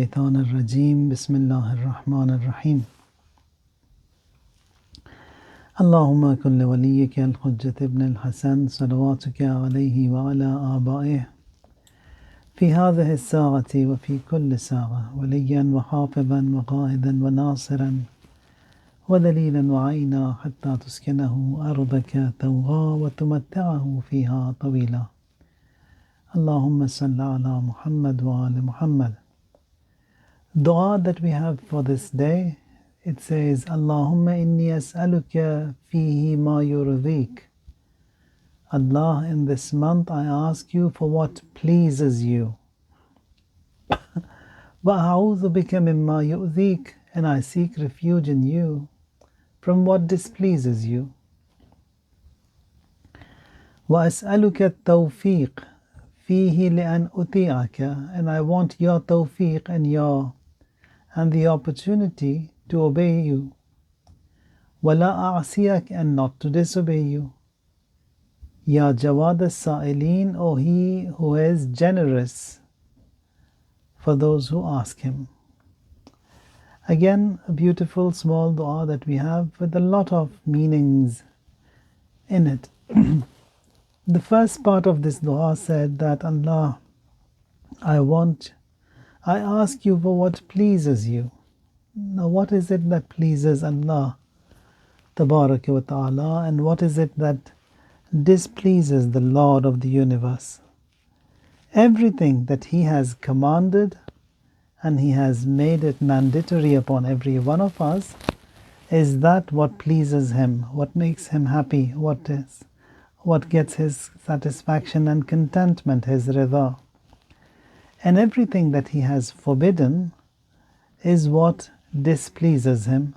الشيطان الرجيم بسم الله الرحمن الرحيم اللهم كن لوليك الحجة ابن الحسن صلواتك عليه وعلى آبائه في هذه الساعة وفي كل ساعة وليا وحافظا وقائدا وناصرا ودليلا وعينا حتى تسكنه أرضك توغى وتمتعه فيها طويلا اللهم صل على محمد وآل محمد. Dua that we have for this day, it says, Allahumma inni as'aluka fihi ma yurdik. Allah, in this month I ask you for what pleases you. Wa a'udhu bika mimma yu'dik, and I seek refuge in you from what displeases you. Wa as'aluka Tawfeeq fihi li'an uti'aka, and I want your tawfiq and the opportunity to obey you. وَلَا أَعْصِيَكَ, and not to disobey you. Ya Jawad as-Sa'ilin, O He who is generous for those who ask Him. Again, a beautiful small dua that we have with a lot of meanings in it. The first part of this dua said that, Allah, I ask you for what pleases you. Now, what is it that pleases Allah Tabaraka wa Ta'ala, and what is it that displeases the Lord of the universe? Everything that He has commanded and He has made it mandatory upon every one of us is that what pleases Him, what makes Him happy, what gets His satisfaction and contentment, His Ridha. And everything that He has forbidden is what displeases Him.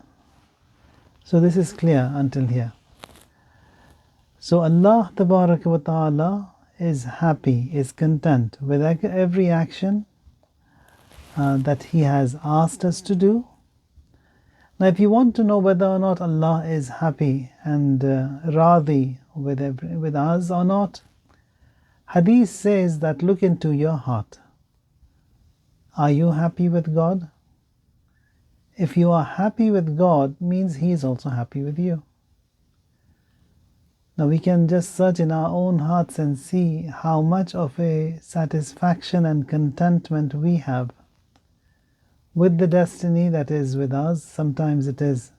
So this is clear until here. So Allah Tabaraka wa Ta'ala is happy, is content with every action that He has asked us to do. Now if you want to know whether or not Allah is happy and radhi with us or not, Hadith says that look into your heart. Are you happy with God? If you are happy with God, means He is also happy with you. Now we can just search in our own hearts and see how much of a satisfaction and contentment we have with the destiny that is with us. Sometimes it is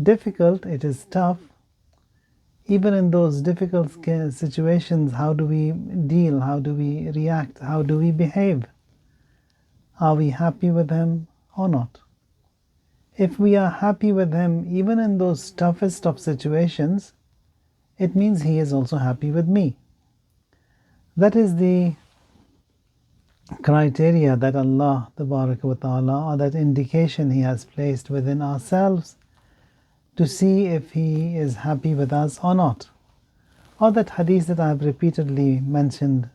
difficult, it is tough. Even in those difficult situations, how do we deal? How do we react? How do we behave? Are we happy with Him or not? If we are happy with Him, even in those toughest of situations, it means He is also happy with me. That is the criteria that Allah Tabaraka wa Ta'ala, or that indication He has placed within ourselves to see if He is happy with us or not. Or that hadith that I have repeatedly mentioned,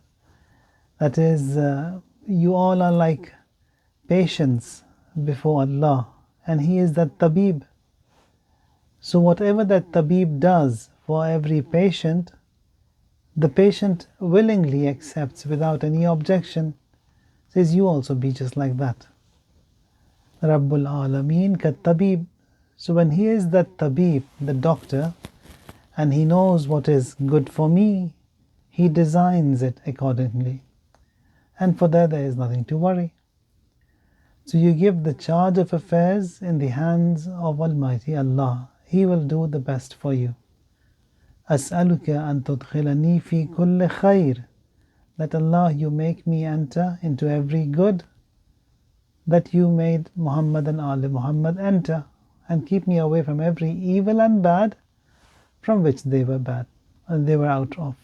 that is, you all are like patients before Allah, and He is that tabib. So whatever that tabib does for every patient, the patient willingly accepts without any objection. Says, you also be just like that. Rabbul Alameen ka tabib. So when He is that tabib, the doctor, and He knows what is good for me, He designs it accordingly. And for that there is nothing to worry. So you give the charge of affairs in the hands of Almighty Allah. He will do the best for you. As'aluka an tudkhilani fi kulli khair. That Allah, you make me enter into every good that you made Muhammad and Ali Muhammad enter, and keep me away from every evil and bad from which they were bad and they were out of.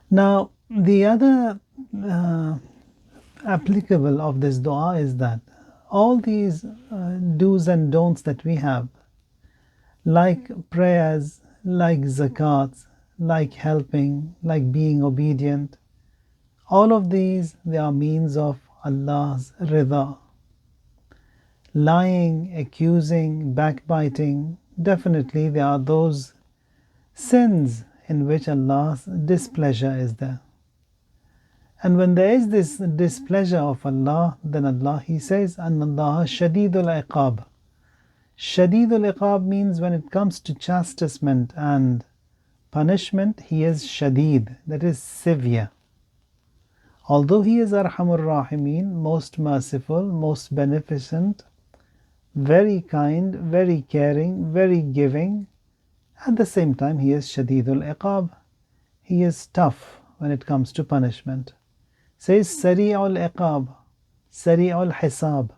Now the other applicable of this dua is that all these do's and don'ts that we have, like prayers, like zakats, like helping, like being obedient, all of these, they are means of Allah's Ridha. Lying, accusing, backbiting, definitely there are those sins in which Allah's displeasure is there. And when there is this displeasure of Allah, then Allah, He says, أَنَّ اللَّهَ شَدِيدُ الْعِقَابِ. Shadidul Iqab means when it comes to chastisement and punishment, He is Shadid, that is severe. Although He is Arhamur Rahimin, most merciful, most beneficent, very kind, very caring, very giving, at the same time He is Shadidul Iqab. He is tough when it comes to punishment. Says Sari'ul Iqab, Sari'ul Hisab.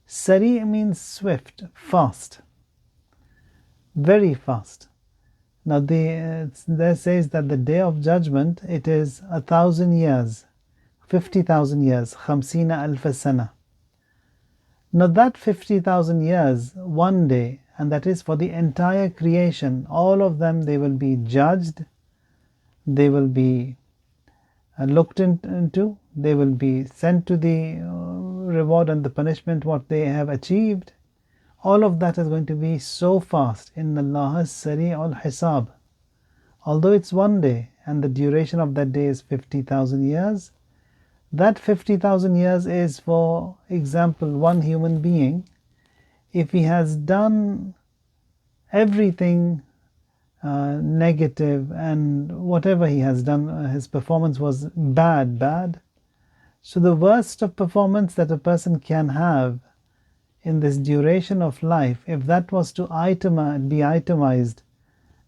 Sari means swift, fast, very fast. Now there says that the day of judgment, it is 1,000 years, 50,000 years, khamsina alf sana. Now that 50,000 years, one day, and that is for the entire creation, all of them, they will be judged, they will be looked into, they will be sent to the reward and the punishment what they have achieved. All of that is going to be so fast. Inna Allah Sari'ul Hisab. Although it's one day and the duration of that day is 50,000 years, that 50,000 years is, for example, one human being. If he has done everything negative and whatever he has done, his performance was bad. So the worst of performance that a person can have in this duration of life, if that was to be itemized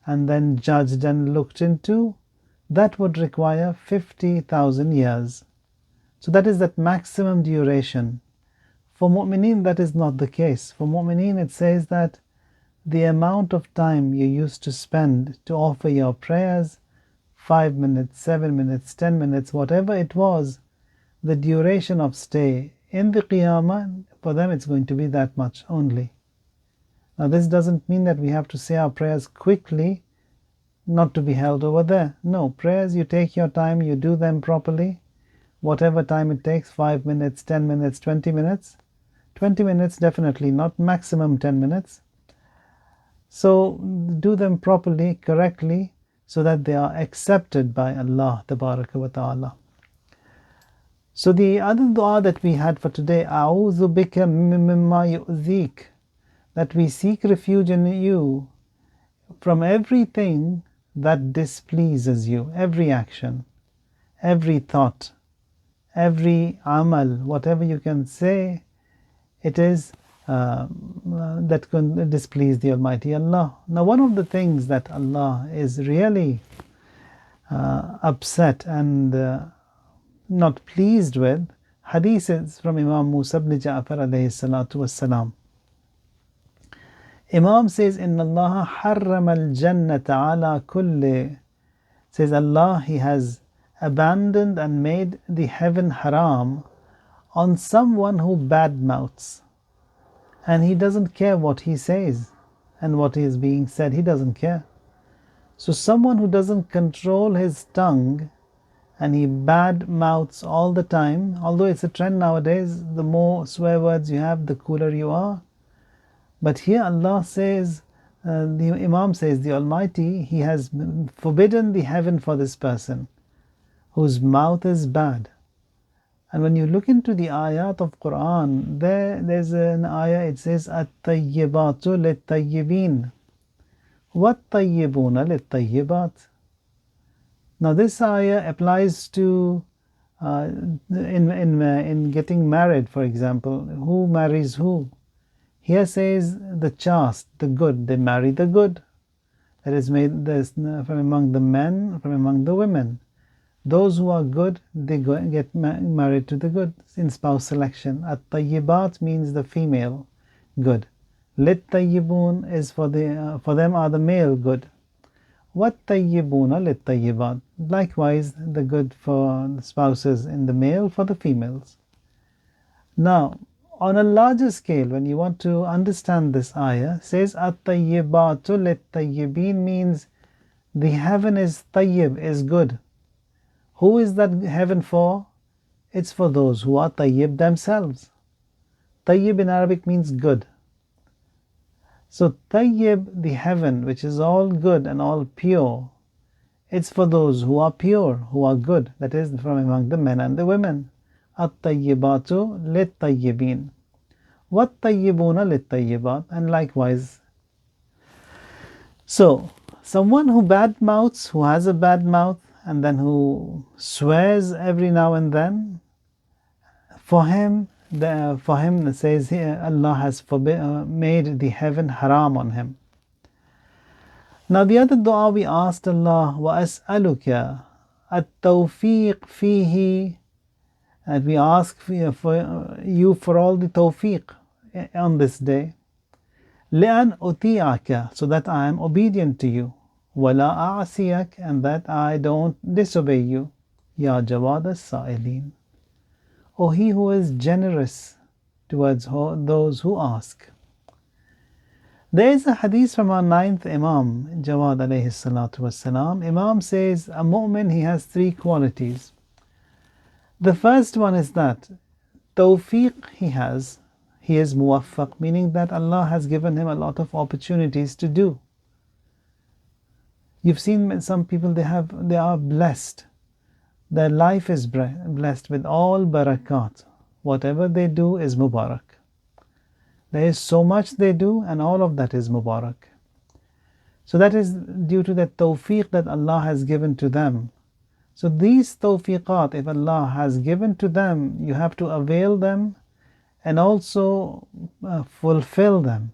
and then judged and looked into, that would require 50,000 years. So that is that maximum duration. For mu'mineen, that is not the case. For mu'mineen, it says that the amount of time you used to spend to offer your prayers, 5 minutes, 7 minutes, 10 minutes, whatever it was, the duration of stay in the Qiyamah, for them it's going to be that much only. Now this doesn't mean that we have to say our prayers quickly, not to be held over there. No, prayers, you take your time, you do them properly, whatever time it takes, 5 minutes, 10 minutes, 20 minutes. 20 minutes definitely, not maximum 10 minutes. So do them properly, correctly, so that they are accepted by Allah Tabaraka wa Ta'ala. So the other dua that we had for today, A'udhu bika mimma yu'zik, that we seek refuge in you from everything that displeases you, every action, every thought, every amal, whatever you can say, it is that can displease the Almighty Allah. Now one of the things that Allah is really upset and not pleased with, hadith is from Imam Musa ibn Ja'far alayhi salatu wassalam. Imam says, Inna Allah harrama al-jannata ala kulli, says Allah, He has abandoned and made the heaven haram on someone who badmouths. And he doesn't care what he says and what is being said, he doesn't care. So someone who doesn't control his tongue and he bad mouths all the time, although it's a trend nowadays, the more swear words you have, the cooler you are. But here Allah says, the Imam says, the Almighty, He has forbidden the heaven for this person whose mouth is bad. And when you look into the ayat of Quran, there's an ayah, it says, At-tayyibatu lit-tayyibin, wat-tayyibuna lit-tayyibat. Now this ayah applies to in getting married, for example. Who marries who? Here says the chaste, the good, they marry the good. That is made from among the men, from among the women. Those who are good, they get married to the good in spouse selection. At-tayyibat means the female good. Lit-tayyibun is for them are the male good. Wat-tayyibuna lit-tayyibat. Likewise, the good for the spouses in the male, for the females. Now, on a larger scale, when you want to understand this ayah, says At-tayyibatu lit-tayyibin means the heaven is tayyib, is good. Who is that heaven for? It's for those who are tayyib themselves. Tayyib in Arabic means good. So tayyib, the heaven, which is all good and all pure, It's for those who are pure, who are good, that is, from among the men and the women. At-tayyibatu lit-tayyibin. Wat-tayyibuna lit-tayyibat. And likewise. So, someone who badmouths, who has a bad mouth, and then who swears every now and then, for him it says here, Allah has made the heaven haram on him. Now the other dua we asked Allah, وَأَسْأَلُكَ التَّوْفِيقِ فِيهِ, and we ask for you for all the tawfiq on this day. لِأَنْ أُطِيعَكَ, so that I am obedient to you. وَلَا أَعْصِيَكَ, and that I don't disobey you. يَا جَوَادَ السَّائِلِينَ, O He who is generous towards those who ask. There is a hadith from our ninth Imam, Jawad alayhi salatu wassalam. Imam says, a mu'min, he has three qualities. The first one is that tawfiq he is muwaffaq, meaning that Allah has given him a lot of opportunities to do. You've seen some people, they are blessed. Their life is blessed with all barakat. Whatever they do is mubarak. There is so much they do, and all of that is mubarak. So that is due to the tawfiq that Allah has given to them. So these tawfiqat, if Allah has given to them, you have to avail them and also fulfill them.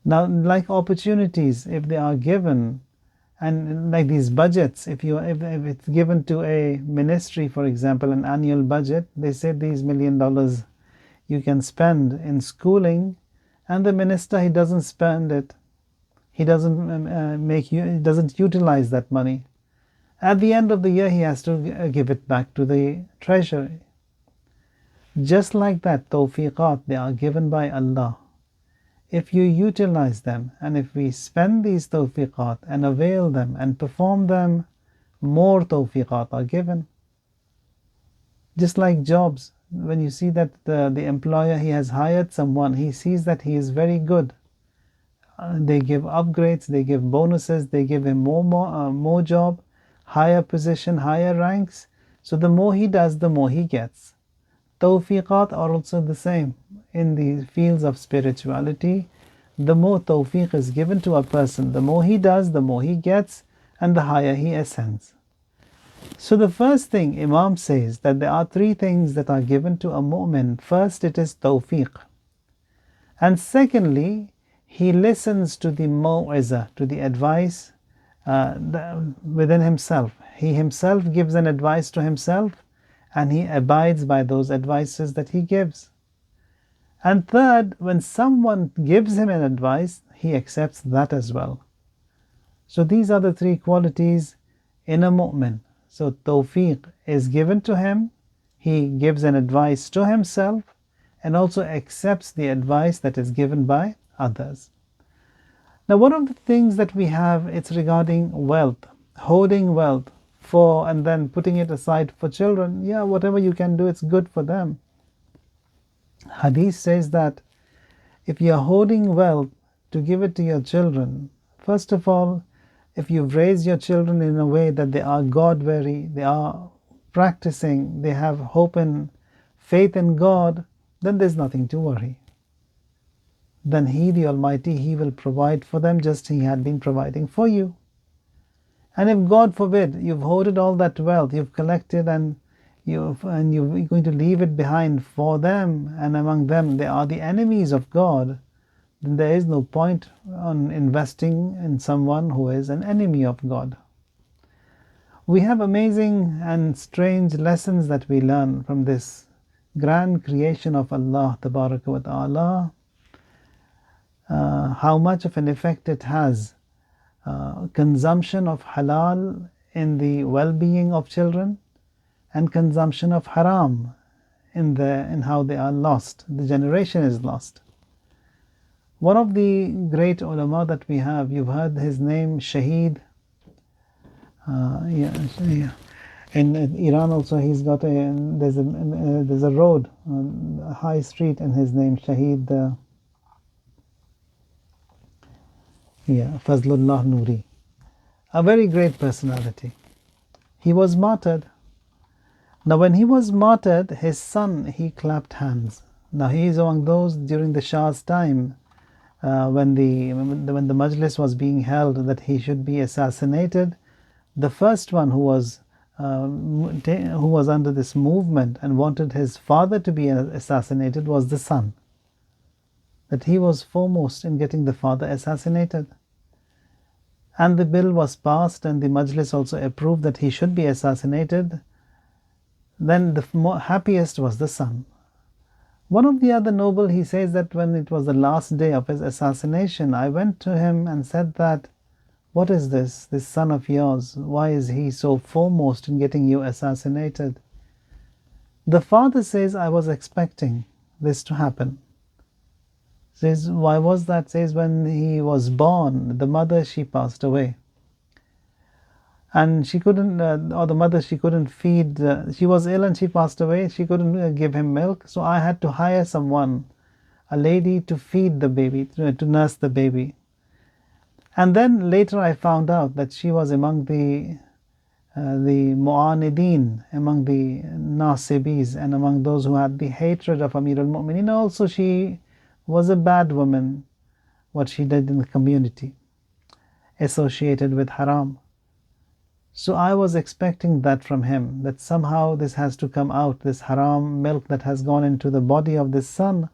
Now, like opportunities, if they are given, and like these budgets, if it's given to a ministry, for example, an annual budget, they say these $1 million you can spend in schooling, and the minister, he doesn't spend it. He doesn't utilize that money. At the end of the year, he has to give it back to the treasury. Just like that, tawfiqat, they are given by Allah. If you utilize them, and if we spend these tawfiqat and avail them and perform them, more tawfiqat are given. Just like jobs, when you see that the employer, he has hired someone, he sees that he is very good. They give upgrades, they give bonuses, they give him more job, higher position, higher ranks. So the more he does, the more he gets. Tawfiqat are also the same. In the fields of spirituality, the more tawfiq is given to a person, the more he does, the more he gets, and the higher he ascends. So the first thing Imam says that there are three things that are given to a mu'min. First, it is tawfiq. And secondly, he listens to the mau'izah, to the advice within himself. He himself gives an advice to himself, and he abides by those advices that he gives. And third, when someone gives him an advice, he accepts that as well. So these are the three qualities in a mu'min. So tawfiq is given to him, he gives an advice to himself, and also accepts the advice that is given by others. Now, one of the things that we have, it's regarding wealth, holding wealth for and then putting it aside for children. Yeah, whatever you can do, it's good for them. Hadith says that if you are holding wealth to give it to your children, first of all, if you've raised your children in a way that they are God-wary, they are practicing, they have hope and faith in God, then there's nothing to worry. Then He, the Almighty, He will provide for them just as He had been providing for you. And if, God forbid, you've hoarded all that wealth, you've collected and you're going to leave it behind for them, and among them they are the enemies of God, then there is no point on investing in someone who is an enemy of God. We have amazing and strange lessons that we learn from this grand creation of Allah Tabaraka wa Ta'ala, how much of an effect it has. Consumption of halal in the well-being of children, and consumption of haram in how they are lost. The generation is lost. One of the great ulama that we have, you've heard his name, Shaheed. In Iran also, he's got there's a road, a high street in his name, Shaheed. Fazlullah Nuri. a very great personality. He was martyred. Now when he was martyred, his son, he clapped hands. Now he is among those during the Shah's time, when the majlis was being held that he should be assassinated. The first one who was under this movement and wanted his father to be assassinated was the son. That he was foremost in getting the father assassinated. And the bill was passed and the majlis also approved that he should be assassinated. Then the happiest was the son. One of the other noble, he says that when it was the last day of his assassination, I went to him and said that, what is this son of yours? Why is he so foremost in getting you assassinated? The father says, I was expecting this to happen. Says, why was that? Says, when he was born, the mother, she passed away. And she couldn't, or the mother, she couldn't feed, she was ill and she passed away. She couldn't give him milk. So I had to hire someone, a lady, to feed the baby, to nurse the baby. And then later I found out that she was among the Mu'anideen, among the Nasibis, and among those who had the hatred of Amir al-Mu'mineen. Also she was a bad woman, what she did in the community, associated with haram. So I was expecting that from him, that somehow this has to come out, this haram milk that has gone into the body of this son.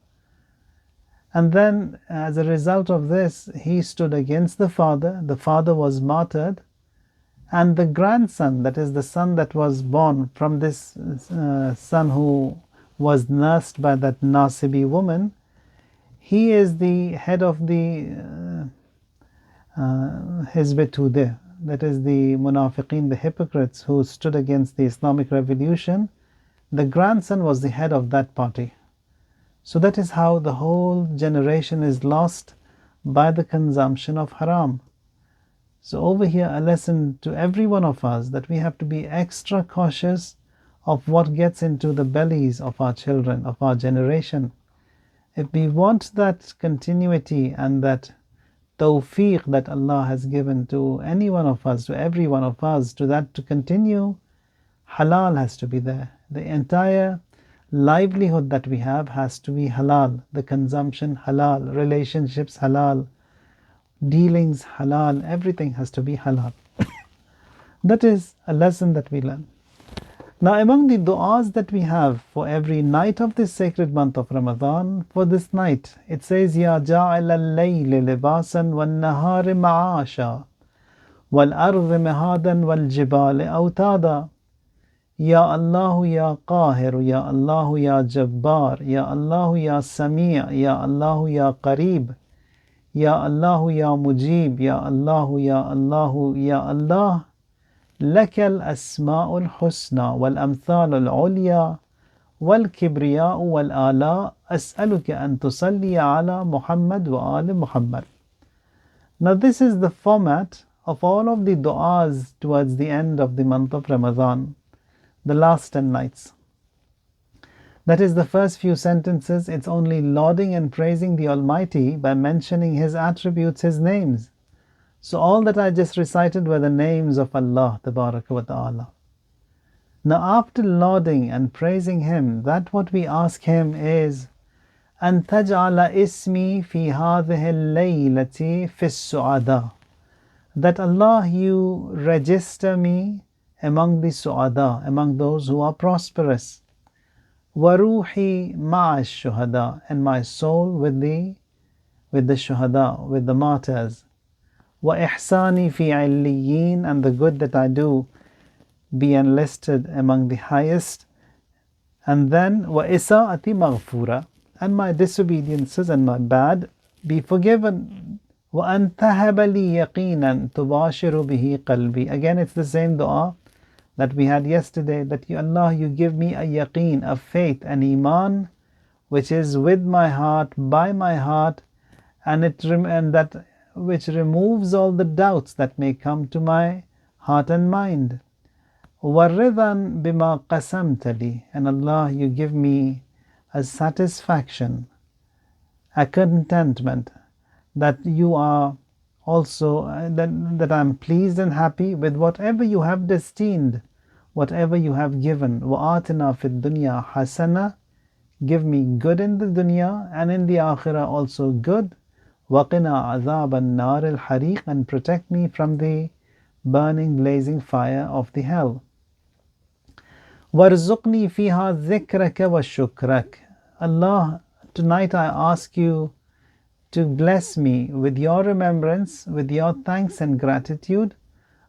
And then as a result of this, he stood against the father was martyred, and the grandson, that is the son that was born from this son who was nursed by that Nasibi woman, he is the head of the Hizb Tudeh, that is the Munafiqeen, the hypocrites who stood against the Islamic revolution. The grandson was the head of that party. So that is how the whole generation is lost by the consumption of haram. So over here a lesson to every one of us, that we have to be extra cautious of what gets into the bellies of our children, of our generation. If we want that continuity and that Tawfeeq that Allah has given to any one of us, to every one of us, to that to continue, halal has to be there. The entire livelihood that we have has to be halal. The consumption halal, relationships halal, dealings halal, everything has to be halal. That is a lesson that we learn. Now among the du'as that we have for every night of this sacred month of Ramadan, for this night, it says, Ya ja'al al-layli libasan wal-nahari ma'asha wal-ardi mihadan wal-jibali awtada. Ya Allah, Ya Qahir, Ya Allah, Ya Jabbar, Ya Allah, Ya Sami', Ya Allah, Ya Qareeb, Ya Allah, Ya Mujib, Ya Allah, Ya Allah, Ya Allah. لك الأسماء الحسنى والأمثال العليا والكبرياء والآلاء أسألك أن تصلي على محمد وآل محمد. Now this is the format of all of the du'as towards the end of the month of Ramadan, the last 10 nights. That is the first few sentences, it's only lauding and praising the Almighty by mentioning His attributes, His names. So all that I just recited were the names of Allah Tabaraka wa Ta'ala. Now after lauding and praising Him, that what we ask Him is, أن تجعل اسمي في هذه الليلة في السعداء. That Allah, you register me among the su'ada, among those who are prosperous. وروحي مع الشهداء, and my soul with the shuhada, with the martyrs. وإحساني في عليين, and the good that I do be enlisted among the highest. And then وإساءتي مغفورة, and my disobediences and my bad be forgiven. وأن تهب لي يقينا تباشر به قلبي. Again it's the same dua that we had yesterday, that you, Allah, you give me a yaqeen, a faith, an iman, which is with my heart, by my heart, and that which removes all the doubts that may come to my heart and mind. وَالرِّضًا بِمَا قَسَمْتَ لِي, and Allah, you give me a satisfaction, a contentment that you are also that I'm pleased and happy with whatever you have destined, whatever you have given. وَآتِنَا فِي الدُّنْيَا حَسَنَةً, give me good in the dunya and in the akhirah also good. وَقِنَا عَذَابَ النَّارِ الْحَرِيقِ, and protect me from the burning blazing fire of the hell. وَارْزُقْنِي فِيهَا ذِكْرَكَ وَشُكْرَكَ. Allah, tonight I ask you to bless me with your remembrance, with your thanks and gratitude.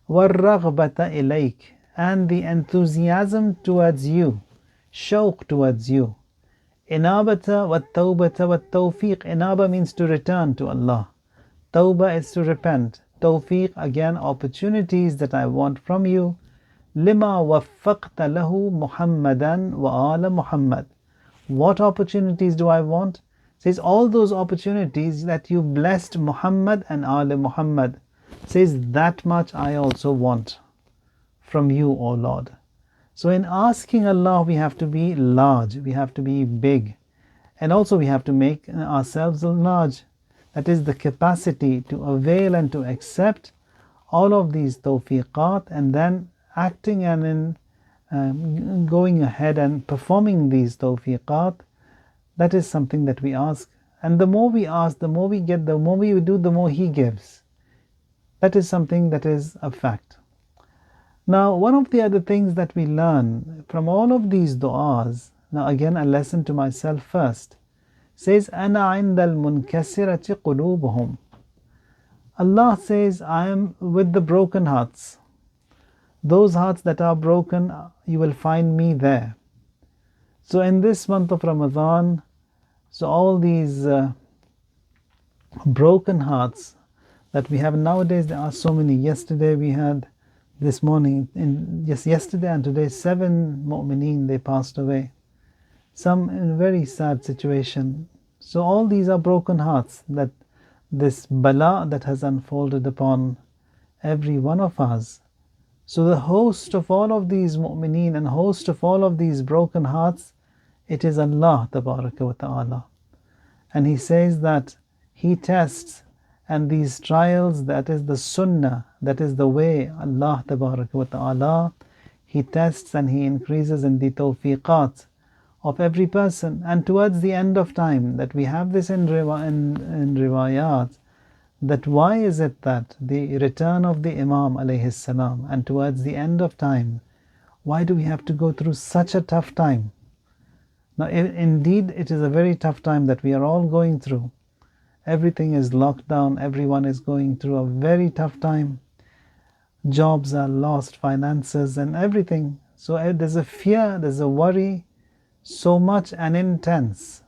وَالرَّغْبَةَ إِلَيْكَ, and the enthusiasm towards you, shawq towards you. Inabata wa tawbata wa tawfiq. Inaba means to return to Allah. Tawbah is to repent. Tawfiq, again, opportunities that I want from you. Lima waffaqta lahu Muhammadan wa ala Muhammad. What opportunities do I want? Says all those opportunities that you blessed Muhammad and ala Muhammad. Says that much I also want from you, O Lord. So in asking Allah, we have to be large, we have to be big, and also we have to make ourselves large. That is the capacity to avail and to accept all of these tawfiqat, and then acting and in going ahead and performing these tawfiqat. That is something that we ask. And the more we ask, the more we get, the more we do, the more He gives. That is something that is a fact. Now, one of the other things that we learn from all of these du'as, now again a lesson to myself first, says, أَنَا عِنْدَ الْمُنْكَسِرَةِ قُلُوبُهُمْ. Allah says, I am with the broken hearts. Those hearts that are broken, you will find me there. So in this month of Ramadan, so all these broken hearts that we have nowadays, there are so many. Yesterday we had, this morning, yesterday and today, 7 mu'mineen, they passed away. Some in a very sad situation. So all these are broken hearts, that this bala that has unfolded upon every one of us. So the host of all of these mu'mineen and host of all of these broken hearts, it is Allah Tabaraka wa Ta'ala. And He says that He tests, and these trials, that is the sunnah, that is the way, Allah Tabaraka wa Ta'ala, He tests and He increases in the tawfiqat of every person. And towards the end of time, that we have this in riwayat, that why is it that the return of the Imam alayhi salam, and towards the end of time, why do we have to go through such a tough time? Now indeed it is a very tough time that we are all going through. Everything is locked down, everyone is going through a very tough time. Jobs are lost, finances and everything. So there's a fear, there's a worry, so much and intense.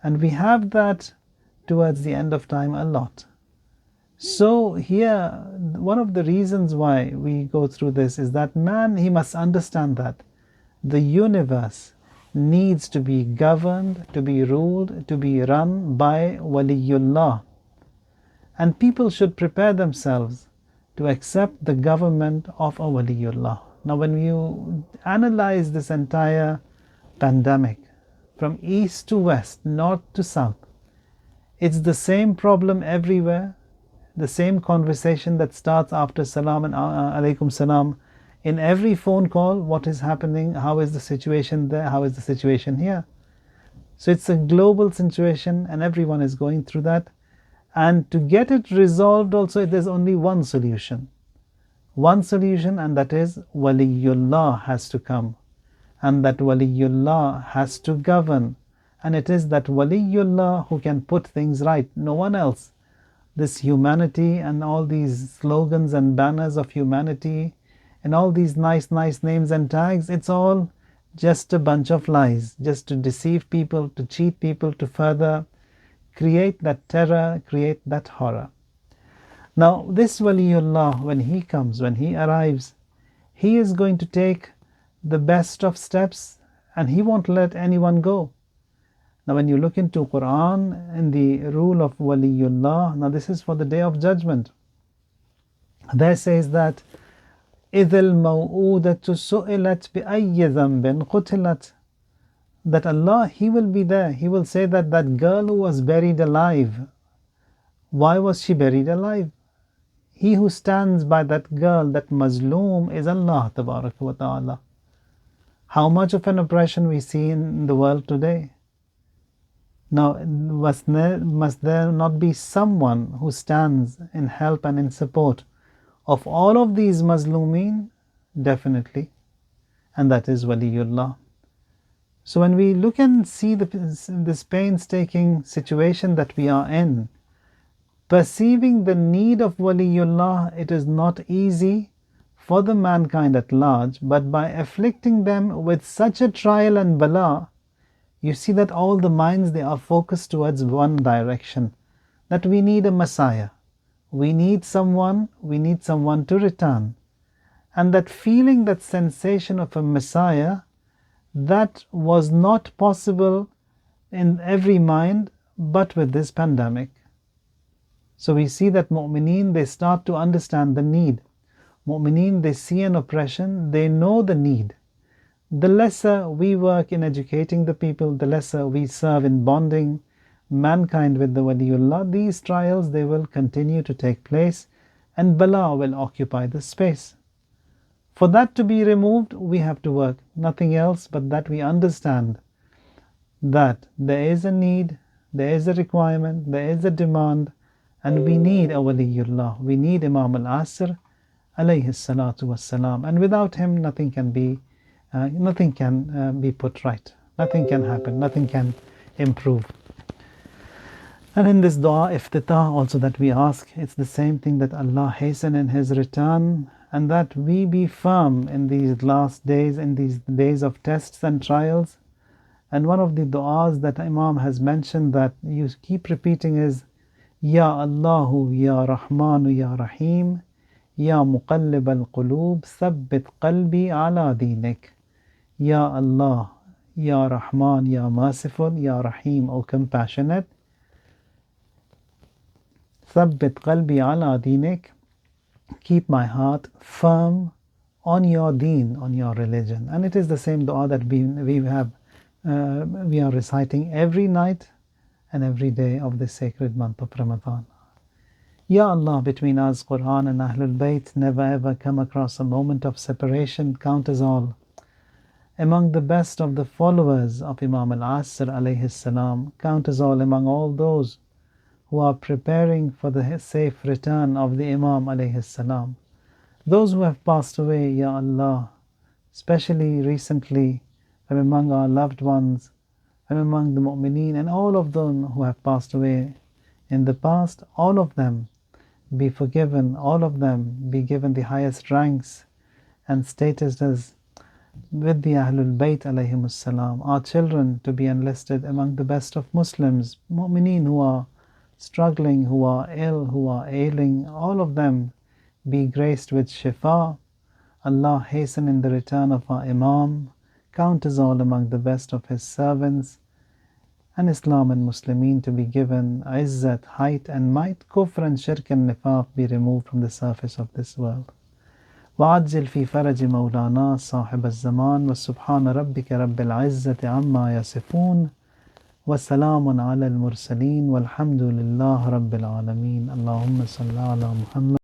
And we have that towards the end of time a lot. So here, one of the reasons why we go through this is that man, he must understand that the universe needs to be governed, to be ruled, to be run by Waliyullah. And people should prepare themselves to accept the government of a Waliyullah. Now when you analyze this entire pandemic, from east to west, north to south, it's the same problem everywhere, the same conversation that starts after salam and alaikum salam. In every phone call, what is happening, how is the situation there, how is the situation here. So it's a global situation and everyone is going through that. And to get it resolved also, there's only one solution. One solution, and that is Waliyullah has to come. And that Waliyullah has to govern. And it is that Waliyullah who can put things right, no one else. This humanity and all these slogans and banners of humanity and all these nice names and tags, it's all just a bunch of lies, just to deceive people, to cheat people, to further create that terror, create that horror. Now this Waliullah, when he comes, when he arrives, he is going to take the best of steps and he won't let anyone go. Now when you look into Quran and the rule of Waliullah, now this is for the Day of Judgment. There says that إِذِ الْمَوْءُودَةُ سُئِلَتْ بِأَيِّ ذَنْبٍ قُتِلَتْ, that Allah, He will be there. He will say that that girl who was buried alive, why was she buried alive? He who stands by that girl, that mazloom, is Allah Tabaraka wa Ta'ala. How much of an oppression we see in the world today? Now, must there not be someone who stands in help and in support of all of these mazloomin? Definitely. And that is Waliullah. So when we look and see this painstaking situation that we are in, perceiving the need of Waliullah, it is not easy for the mankind at large, but by afflicting them with such a trial and bala, you see that all the minds, they are focused towards one direction, that we need a Messiah, we need someone to return. And that feeling, that sensation of a Messiah, that was not possible in every mind but with this pandemic. So we see that mu'mineen, they start to understand the need. Mu'mineen, they see an oppression, they know the need. The lesser we work in educating the people, the lesser we serve in bonding mankind with the Waliullah, these trials, they will continue to take place and bala will occupy the space. For that to be removed, we have to work. Nothing else but that we understand that there is a need, there is a requirement, there is a demand, and we need a Waliullah. We need Imam al-Asr, alayhi salatu wassalam. And without him, nothing can be put right. Nothing can happen. Nothing can improve. And in this dua iftitah also that we ask, it's the same thing, that Allah hasten in His return, and that we be firm in these last days, in these days of tests and trials. And one of the du'as that Imam has mentioned that you keep repeating is, Ya Allahu, Ya Rahmanu, Ya Rahim, Ya Muqallib al-Qulub, Thabbit Qalbi ala Dinik. Ya Allah, Ya Rahman, Ya Merciful, Ya Rahim, O Compassionate, Thabbit Qalbi ala Dinik, keep my heart firm on your deen, on your religion. And it is the same dua that we are reciting every night and every day of this sacred month of Ramadan. Ya Allah, between us, Quran and Ahlul Bayt, never ever come across a moment of separation. Count us all among the best of the followers of Imam al-Asr alayhi salam. Count us all among all those who are preparing for the safe return of the Imam alayhi salam. Those who have passed away, Ya Allah, especially recently, from among our loved ones, from among the mu'mineen, and all of them who have passed away in the past, all of them be forgiven, all of them be given the highest ranks and statuses with the Ahlul Bayt alayhimus salam. Our children to be enlisted among the best of Muslims, mu'mineen who are struggling, who are ill, who are ailing, all of them be graced with shifa. Allah hasten in the return of our Imam. Count us all among the best of His servants, and Islam and Muslimeen to be given izzat, height and might. Kufr and shirk and nifaq be removed from the surface of this world. وعجل في فرج مولانا صاحب الزمان وسبحان ربك رب العزة عما يصفون وسلام على المرسلين والحمد لله رب العالمين. اللهم صل على محمد